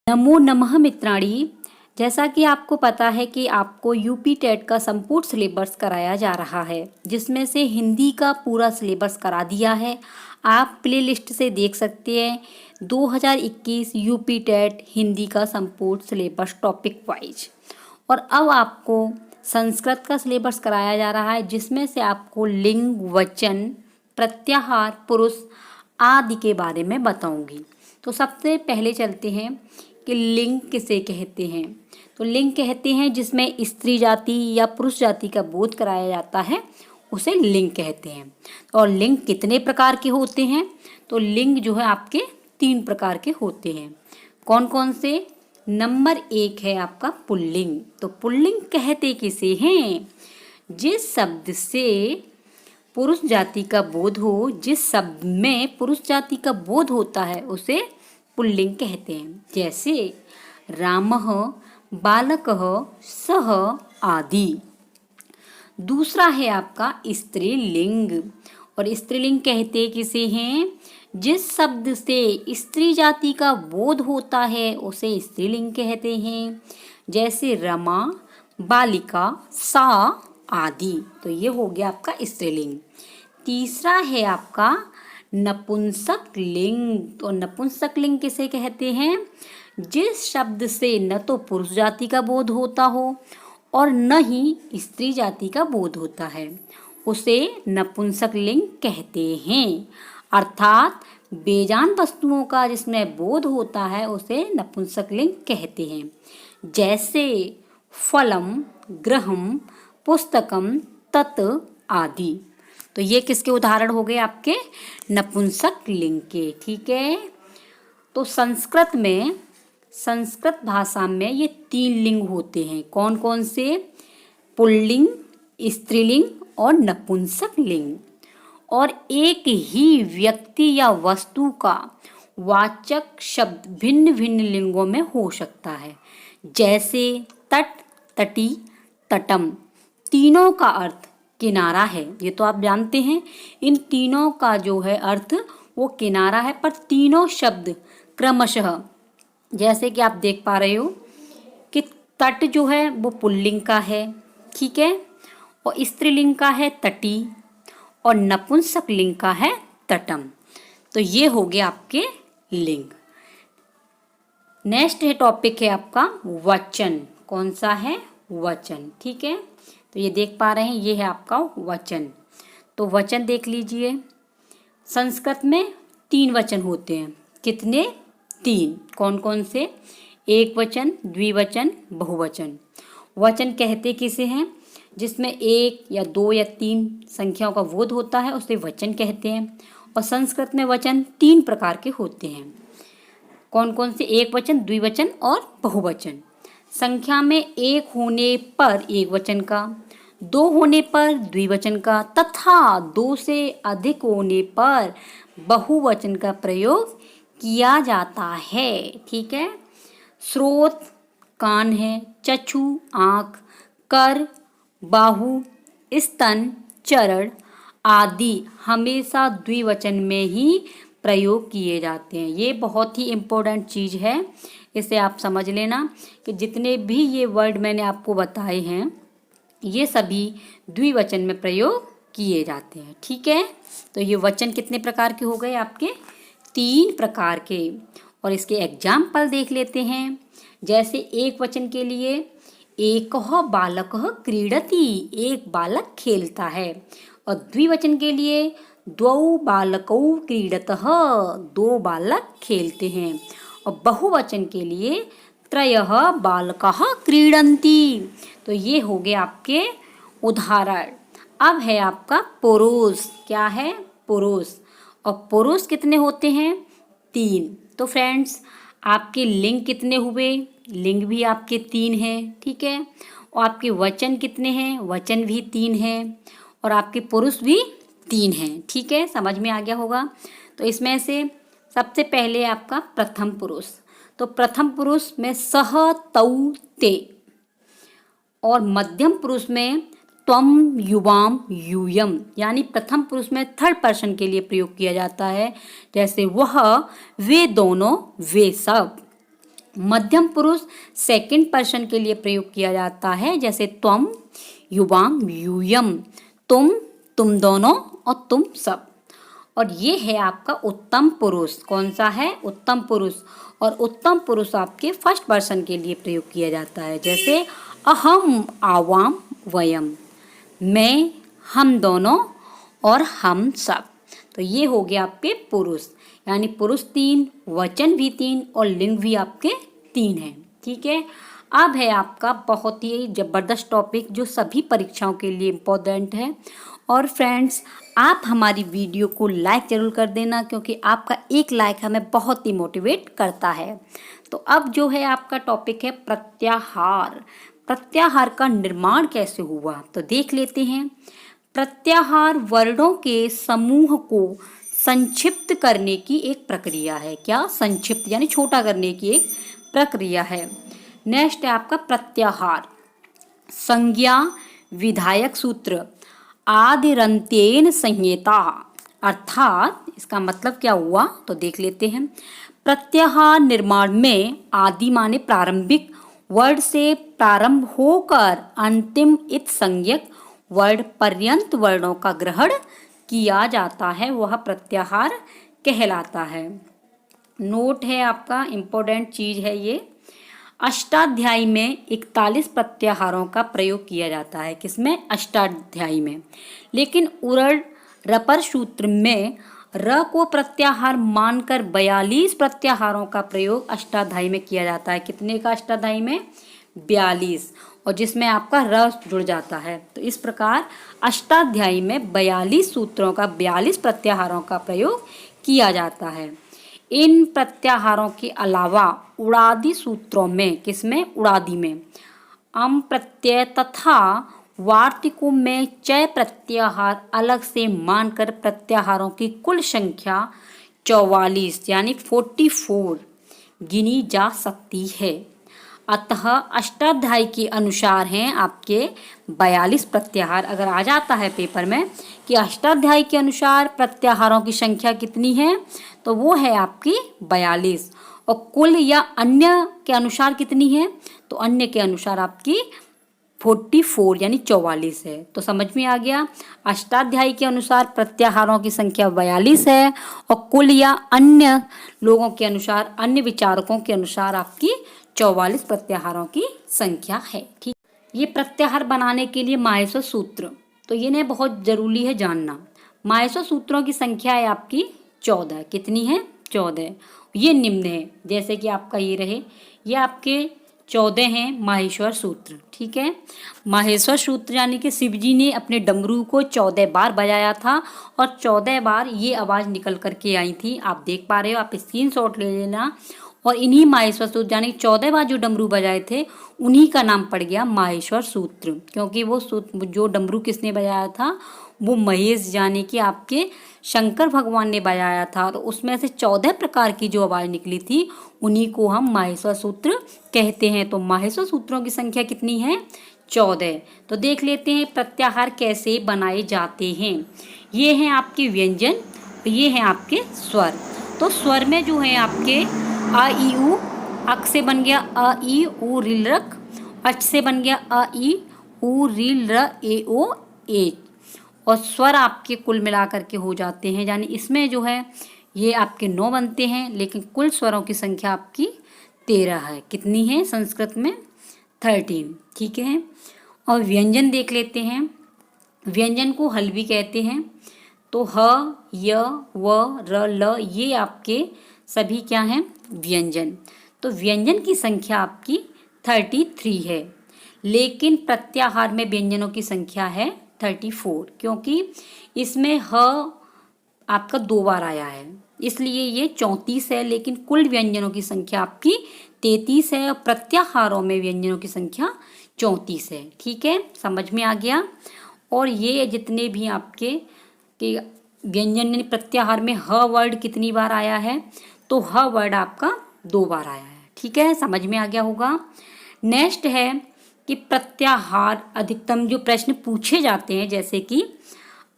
नमो नमः मित्राणि। जैसा कि आपको पता है कि आपको यूपी टेट का संपूर्ण सिलेबस कराया जा रहा है, जिसमें से हिंदी का पूरा सिलेबस करा दिया है। आप प्लेलिस्ट से देख सकते हैं 2021 यूपी टेट हिंदी का संपूर्ण सिलेबस टॉपिक वाइज। और अब आपको संस्कृत का सिलेबस कराया जा रहा है, जिसमें से आपको लिंग, वचन, प्रत्याहार, पुरुष आदि के बारे में बताऊंगी। तो सबसे पहले चलते हैं कि लिंग किसे कहते हैं। तो लिंग कहते हैं जिसमें स्त्री जाति या पुरुष जाति का बोध कराया जाता है, उसे लिंग कहते हैं। और लिंग कितने प्रकार के होते हैं? तो लिंग जो है आपके 3 प्रकार के होते हैं। कौन कौन से? नंबर 1 है आपका पुल्लिंग। तो पुल्लिंग कहते किसे हैं? जिस शब्द से पुरुष जाति का बोध हो, जिस शब्द में पुरुष जाति का बोध होता है, उसे पुल्लिंग कहते हैं। जैसे रामः, बालकः, सः आदि। दूसरा है आपका स्त्रीलिंग। और स्त्रीलिंग कहते किसे हैं? जिस शब्द से स्त्री जाति का बोध होता है, उसे स्त्रीलिंग कहते हैं। जैसे रमा, बालिका, सा आदि। तो ये हो गया आपका स्त्रीलिंग। तीसरा है आपका नपुंसक लिंग। तो नपुंसक लिंग किसे कहते हैं? जिस शब्द से न तो पुरुष जाति का बोध होता हो और न ही स्त्री जाति का बोध होता है, उसे नपुंसक लिंग कहते हैं। अर्थात बेजान वस्तुओं का जिसमें बोध होता है, उसे नपुंसक लिंग कहते हैं। जैसे फलम, गृहम, पुस्तकम, तत् आदि। तो ये किसके उदाहरण हो गए? आपके नपुंसक लिंग के। ठीक है। तो संस्कृत भाषा में ये 3 लिंग होते हैं। कौन कौन से? पुल्लिंग, स्त्रीलिंग और नपुंसक लिंग। और एक ही व्यक्ति या वस्तु का वाचक शब्द भिन्न भिन्न लिंगों में हो सकता है। जैसे तट, तटी, तटम। तीनों का अर्थ किनारा है। ये तो आप जानते हैं। इन तीनों का जो है अर्थ वो किनारा है, पर तीनों शब्द क्रमशः, जैसे कि आप देख पा रहे हो कि तट जो है वो पुल्लिंग का है, ठीक है, और स्त्रीलिंग का है तटी, और नपुंसक लिंग का है तटम। तो ये हो गया आपके लिंग। नेक्स्ट है टॉपिक है आपका वचन। कौन सा है? वचन। ठीक है। तो ये देख पा रहे हैं, ये है आपका वचन। तो वचन देख लीजिए। संस्कृत में 3 वचन होते हैं। कितने? 3। कौन कौन से? एक वचन, द्विवचन, बहुवचन। वचन कहते किसे हैं? जिसमें 1 या 2 या 3 संख्याओं का बोध होता है, उसे वचन कहते हैं। और संस्कृत में वचन 3 प्रकार के होते हैं। कौन कौन से? एक वचन, द्विवचन और बहुवचन। संख्या में 1 होने पर एक वचन का, 2 होने पर द्विवचन का, तथा 2 से अधिक होने पर बहुवचन का प्रयोग किया जाता है। ठीक है। स्रोत कान है, चक्षु आँख, कर बाहु, स्तन चरण आदि हमेशा द्विवचन में ही प्रयोग किए जाते हैं। ये बहुत ही इम्पोर्टेंट चीज़ है, इसे आप समझ लेना कि जितने भी ये वर्ड मैंने आपको बताए हैं, ये सभी द्विवचन में प्रयोग किए जाते हैं। ठीक है। तो ये वचन कितने प्रकार के हो गए? आपके 3 प्रकार के। और इसके एग्जाम्पल देख लेते हैं। जैसे एक वचन के लिए एकः बालकः क्रीडति, एक बालक खेलता है। और द्विवचन के लिए द्वौ बालकौ क्रीडतः, 2 बालक खेलते हैं। और बहुवचन के लिए त्रयः बालकाः क्रीडन्ति। तो ये हो गए आपके उदाहरण। अब है आपका पुरुष। क्या है? पुरुष। और पुरुष कितने होते हैं? 3। तो फ्रेंड्स, आपके लिंग कितने हुए? लिंग भी आपके 3 हैं। ठीक है। और आपके वचन कितने हैं? वचन भी 3 हैं। और आपके पुरुष भी 3 हैं। ठीक है। समझ में आ गया होगा। तो इसमें से सबसे पहले आपका प्रथम पुरुष। तो प्रथम पुरुष में सह, तौ, ते। और मध्यम पुरुष में त्वम, युवाम, यूयम। यानी प्रथम पुरुष में 3rd पर्सन के लिए प्रयोग किया जाता है। जैसे वह, वे दोनों, वे सब। मध्यम पुरुष सेकंड पर्सन के लिए प्रयोग किया जाता है, जैसे त्वम, युवाम, यूयम, तुम दोनों और तुम सब। और ये है आपका उत्तम पुरुष। कौन सा है? उत्तम पुरुष। और उत्तम पुरुष आपके फर्स्ट पर्सन के लिए प्रयोग किया जाता है, जैसे अहम, आवाम, वयम, मैं, हम दोनों और हम सब। तो ये हो गया आपके पुरुष, यानी पुरुष 3, वचन भी 3 और लिंग भी आपके 3 हैं। ठीक है। अब है आपका बहुत ही ज़बरदस्त टॉपिक जो सभी परीक्षाओं के लिए इम्पोर्टेंट है। और फ्रेंड्स, आप हमारी वीडियो को लाइक ज़रूर कर देना, क्योंकि आपका एक लाइक हमें बहुत ही मोटिवेट करता है। तो अब जो है आपका टॉपिक है प्रत्याहार। प्रत्याहार का निर्माण कैसे हुआ, तो देख लेते हैं। प्रत्याहार वर्णों के समूह को संक्षिप्त करने की एक प्रक्रिया है। क्या? संक्षिप्त यानी छोटा करने की एक प्रक्रिया है। नेक्स्ट है आपका प्रत्याहार। संज्ञा, विधायक सूत्र, आदिरंत्येन संहिता, अर्थात इसका मतलब क्या हुआ, तो देख लेते हैं। प्रत्याहार निर्माण में आदि माने प्रारंभिक वर्ड से प्रारंभ होकर अंतिम इत संज्ञक वर्ड पर्यंत वर्णों का ग्रहण किया जाता है, वह प्रत्याहार कहलाता है। नोट है आपका, इम्पोर्टेंट चीज है ये। अष्टाध्यायी में 41 प्रत्याहारों का प्रयोग किया जाता है। किसमें? अष्टाध्यायी में। लेकिन उरड़ रपर सूत्र में र को प्रत्याहार मानकर 42 प्रत्याहारों का प्रयोग अष्टाध्यायी में किया जाता है। कितने का अष्टाध्यायी में? 42, और जिसमें आपका र जुड़ जाता है। तो इस प्रकार अष्टाध्यायी में 42 सूत्रों का 42 प्रत्याहारों का प्रयोग किया जाता है। इन प्रत्याहारों के अलावा उड़ादी सूत्रों में, किसमें? उड़ादी में अम प्रत्यय तथा वार्तिकों में चय प्रत्याहार अलग से मानकर प्रत्याहारों की कुल संख्या 44 यानी 44 गिनी जा सकती है। अतः अष्टाध्यायी के अनुसार हैं आपके 42 प्रत्याहार। अगर आ जाता है पेपर में कि अष्टाध्यायी के अनुसार प्रत्याहारों की संख्या कितनी है, तो वो है आपकी 42। और कुल या अन्य के अनुसार कितनी है, तो अन्य के अनुसार आपकी 44 यानी 44 है। तो समझ में आ गया, अष्टाध्यायी के अनुसार प्रत्याहारों की संख्या 42 है और कुल या अन्य लोगों के अनुसार, अन्य विचारकों के अनुसार आपकी 44 प्रत्याहारों की संख्या है। ठीक। ये प्रत्याहार बनाने के लिए माहेश्वर सूत्र, तो ये नहीं बहुत जरूरी है जानना। माहेश्वर सूत्रों की संख्या है आपकी 14। कितनी है? 14। ये निम्न है, जैसे कि आपका ये रहे, ये आपके 14 हैं माहेश्वर सूत्र। ठीक है। माहेश्वर सूत्र यानी कि शिव जी ने अपने डमरू को 14 बार बजाया था और 14 बार ये आवाज़ निकल करके आई थी। आप देख पा रहे हो, आप स्क्रीनशॉट ले लेना। और इन्हीं माहेश्वर सूत्र यानी 14 बार जो डमरू बजाए थे, उन्हीं का नाम पड़ गया माहेश्वर सूत्र, क्योंकि वो सूत्र जो डमरू किसने बजाया था, वो महेश यानी कि आपके शंकर भगवान ने बजाया था। और उसमें से 14 प्रकार की जो आवाज़ निकली थी, उन्हीं को हम माहेश्वर सूत्र कहते हैं। तो माहेश्वर सूत्रों की संख्या कितनी है? 14। तो देख लेते हैं प्रत्याहार कैसे बनाए जाते हैं। ये हैं आपके व्यंजन, ये हैं आपके स्वर। तो स्वर में जो है आपके अ ई उ, अक से बन गया अ ई उ रिल रक, अच से बन गया अ ई उ रिल र ए ओ ए। और स्वर आपके कुल मिलाकर के हो जाते हैं, यानी इसमें जो है ये आपके 9 बनते हैं, लेकिन कुल स्वरों की संख्या आपकी 13 है। कितनी है? संस्कृत में 13। ठीक है। और व्यंजन देख लेते हैं। व्यंजन को हल्वी कहते हैं। तो ह, य, व, र, ल ये आपके सभी क्या हैं? व्यंजन। तो व्यंजन की संख्या आपकी 33 है, लेकिन प्रत्याहार में व्यंजनों की संख्या है 34, क्योंकि इसमें ह आपका 2 बार आया है, इसलिए ये 34 है। लेकिन कुल व्यंजनों की संख्या आपकी 33 है और प्रत्याहारों में व्यंजनों की संख्या 34 है। ठीक है, समझ में आ गया। और ये जितने भी आपके कि व्यंजन प्रत्याहार में ह वर्ड कितनी बार आया है, तो ह वर्ड आपका 2 बार आया है। ठीक है, समझ में आ गया होगा। नेक्स्ट है कि प्रत्याहार अधिकतम जो प्रश्न पूछे जाते हैं, जैसे कि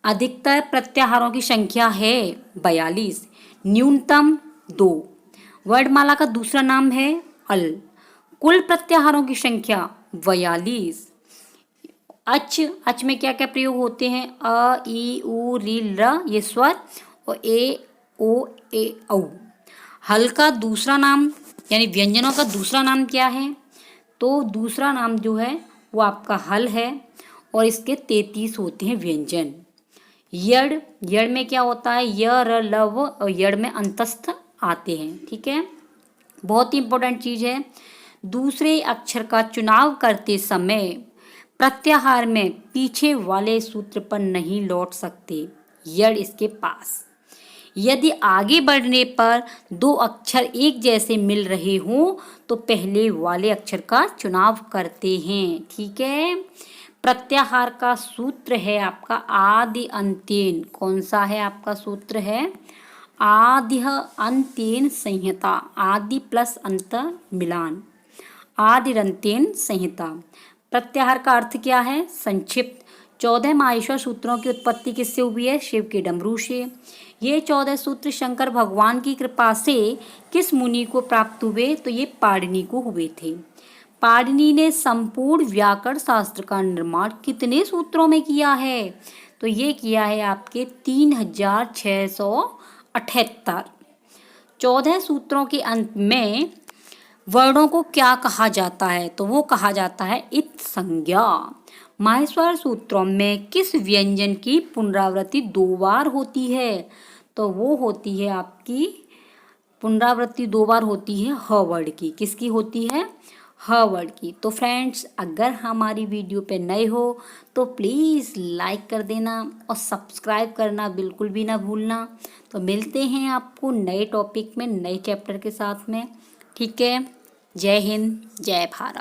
अधिकतर प्रत्याहारों की संख्या है 42, न्यूनतम 2। वर्णमाला का दूसरा नाम है अल। कुल प्रत्याहारों की संख्या 42। अच में क्या क्या प्रयोग होते हैं? अ, ई, उ, री, र ये स्वर, और ए, ओ, ए, औ। हल का दूसरा नाम यानी व्यंजनों का दूसरा नाम क्या है? तो दूसरा नाम जो है वो आपका हल है, और इसके 33 होते हैं व्यंजन। यड़, यड़ में क्या होता है? य, र, ल, व, और यड़ में अंतस्थ आते हैं। ठीक है, बहुत ही इंपॉर्टेंट चीज है। दूसरे अक्षर का चुनाव करते समय प्रत्याहार में पीछे वाले सूत्र पर नहीं लौट सकते, यड़ इसके पास। यदि आगे बढ़ने पर दो अक्षर एक जैसे मिल रहे हों तो पहले वाले अक्षर का चुनाव करते हैं। ठीक है, प्रत्याहार का सूत्र है आपका आदि अंत्येन। कौन सा है आपका सूत्र? है आदि अंत्येन संहिता। आदि प्लस अंत मिलान, आदिरंत्येन संहिता। प्रत्याहार का अर्थ क्या है? संक्षिप्त। 14 माहेश्वर सूत्रों की उत्पत्ति किससे हुई है? शिव के डमरू से। ये 14 सूत्र शंकर भगवान की कृपा से किस मुनि को प्राप्त हुए? तो ये पाणिनि को हुए थे। पाणिनि ने संपूर्ण व्याकरण शास्त्र का निर्माण कितने सूत्रों में किया है? तो ये किया है आपके 3678। 14 सूत्रों के अंत में वर्णों को क्या कहा जाता है? तो वो कहा जाता है इत संज्ञा। माहेश्वर सूत्रों में किस व्यंजन की पुनरावृत्ति 2 बार होती है? तो वो होती है आपकी पुनरावृत्ति 2 बार होती है ह वर्ड की। किसकी होती है? ह वर्ड की। तो फ्रेंड्स, अगर हमारी वीडियो पे नए हो तो प्लीज़ लाइक कर देना और सब्सक्राइब करना बिल्कुल भी ना भूलना। तो मिलते हैं आपको नए टॉपिक में, नए चैप्टर के साथ में। ठीक है, जय हिंद, जय भारत।